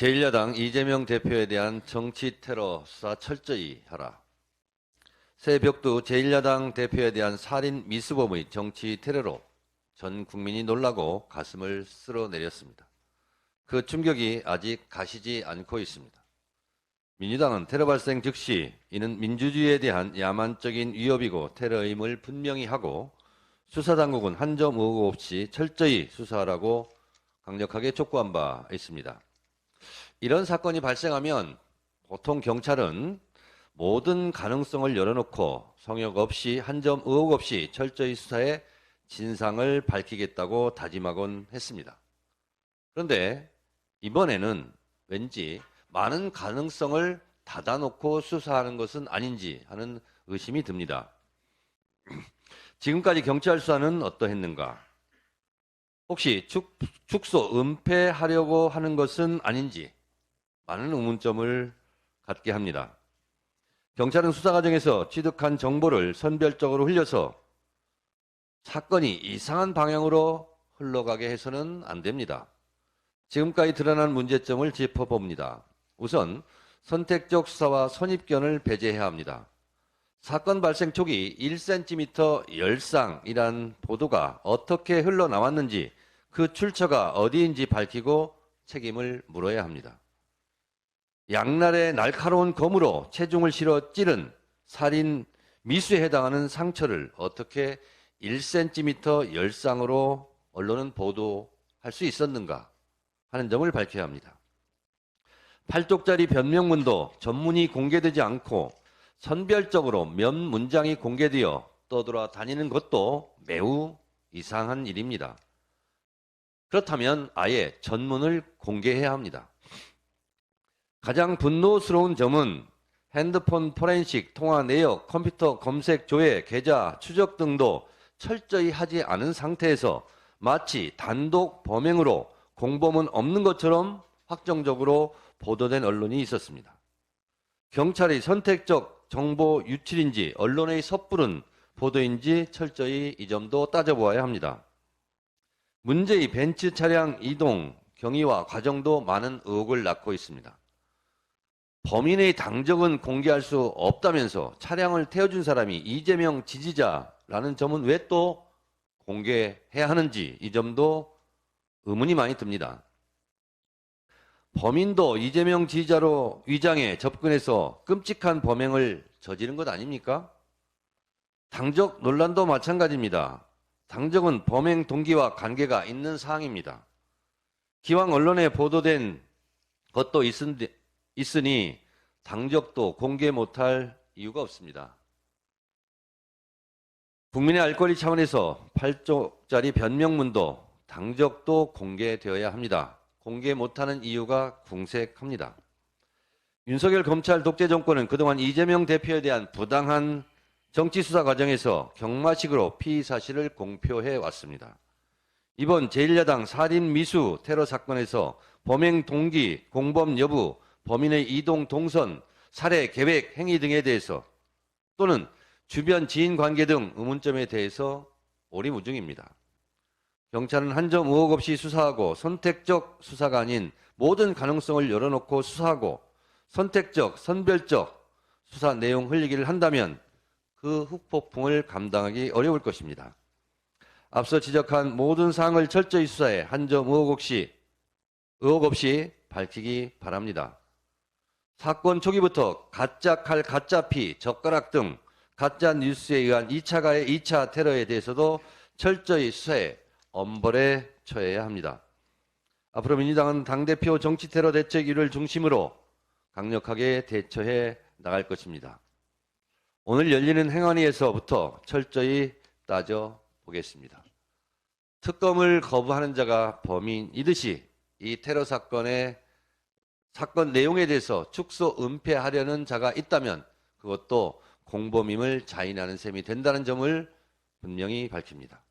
제1야당 이재명 대표에 대한 정치 테러 수사 철저히 하라. 새벽도 제1야당 대표에 대한 살인 미수범의 정치 테러로 전 국민이 놀라고 가슴을 쓸어내렸습니다. 그 충격이 아직 가시지 않고 있습니다. 민주당은 테러 발생 즉시 이는 민주주의에 대한 야만적인 위협이고 테러임을 분명히 하고 수사당국은 한 점 의혹 없이 철저히 수사하라고 강력하게 촉구한 바 있습니다. 이런 사건이 발생하면 보통 경찰은 모든 가능성을 열어놓고 성역 없이 한 점 의혹 없이 철저히 수사해 진상을 밝히겠다고 다짐하곤 했습니다. 그런데 이번에는 왠지 많은 가능성을 닫아놓고 수사하는 것은 아닌지 하는 의심이 듭니다. 지금까지 경찰 수사는 어떠했는가? 혹시 축소, 은폐하려고 하는 것은 아닌지 많은 의문점을 갖게 합니다. 경찰은 수사 과정에서 취득한 정보를 선별적으로 흘려서 사건이 이상한 방향으로 흘러가게 해서는 안 됩니다. 지금까지 드러난 문제점을 짚어봅니다. 우선 선택적 수사와 선입견을 배제해야 합니다. 사건 발생 초기 1cm 열상이란 보도가 어떻게 흘러나왔는지 그 출처가 어디인지 밝히고 책임을 물어야 합니다. 양날의 날카로운 검으로 체중을 실어 찌른 살인 미수에 해당하는 상처를 어떻게 1cm 열상으로 언론은 보도할 수 있었는가 하는 점을 밝혀야 합니다. 8쪽짜리 변명문도 전문이 공개되지 않고 선별적으로 몇 문장이 공개되어 떠돌아다니는 것도 매우 이상한 일입니다. 그렇다면 아예 전문을 공개해야 합니다. 가장 분노스러운 점은 핸드폰 포렌식, 통화 내역, 컴퓨터 검색, 조회, 계좌, 추적 등도 철저히 하지 않은 상태에서 마치 단독 범행으로 공범은 없는 것처럼 확정적으로 보도된 언론이 있었습니다. 경찰이 선택적 정보 유출인지 언론의 섣부른 보도인지 철저히 이 점도 따져보아야 합니다. 문제의 벤츠 차량 이동 경위와 과정도 많은 의혹을 낳고 있습니다. 범인의 당적은 공개할 수 없다면서 차량을 태워준 사람이 이재명 지지자라는 점은 왜 또 공개해야 하는지 이 점도 의문이 많이 듭니다. 범인도 이재명 지지자로 위장해 접근해서 끔찍한 범행을 저지른 것 아닙니까? 당적 논란도 마찬가지입니다. 당적은 범행 동기와 관계가 있는 사항입니다. 기왕 언론에 보도된 것도 있으니 당적도 공개 못할 이유가 없습니다. 국민의 알 권리 차원에서 8쪽짜리 변명문도 당적도 공개되어야 합니다. 공개 못하는 이유가 궁색합니다. 윤석열 검찰 독재 정권은 그동안 이재명 대표에 대한 부당한 정치수사 과정에서 경마식으로 피의 사실을 공표해 왔습니다. 이번 제1야당 살인 미수 테러 사건에서 범행 동기, 공범 여부, 범인의 이동 동선, 살해 계획, 행위 등에 대해서 또는 주변 지인 관계 등 의문점에 대해서 오리무중입니다. 경찰은 한 점 의혹 없이 수사하고 선택적 수사가 아닌 모든 가능성을 열어놓고 수사하고 선택적, 선별적 수사 내용 흘리기를 한다면 그 후폭풍을 감당하기 어려울 것입니다. 앞서 지적한 모든 사항을 철저히 수사해 한 점 의혹 없이 밝히기 바랍니다. 사건 초기부터 가짜 칼, 가짜 피, 젓가락 등 가짜 뉴스에 의한 2차 가해, 2차 테러에 대해서도 철저히 수사해 엄벌에 처해야 합니다. 앞으로 민주당은 당대표 정치테러 대책위를 중심으로 강력하게 대처해 나갈 것입니다. 오늘 열리는 행안위에서부터 철저히 따져보겠습니다. 특검을 거부하는 자가 범인이듯이 이 테러 사건의 사건 내용에 대해서 축소, 은폐하려는 자가 있다면 그것도 공범임을 자인하는 셈이 된다는 점을 분명히 밝힙니다.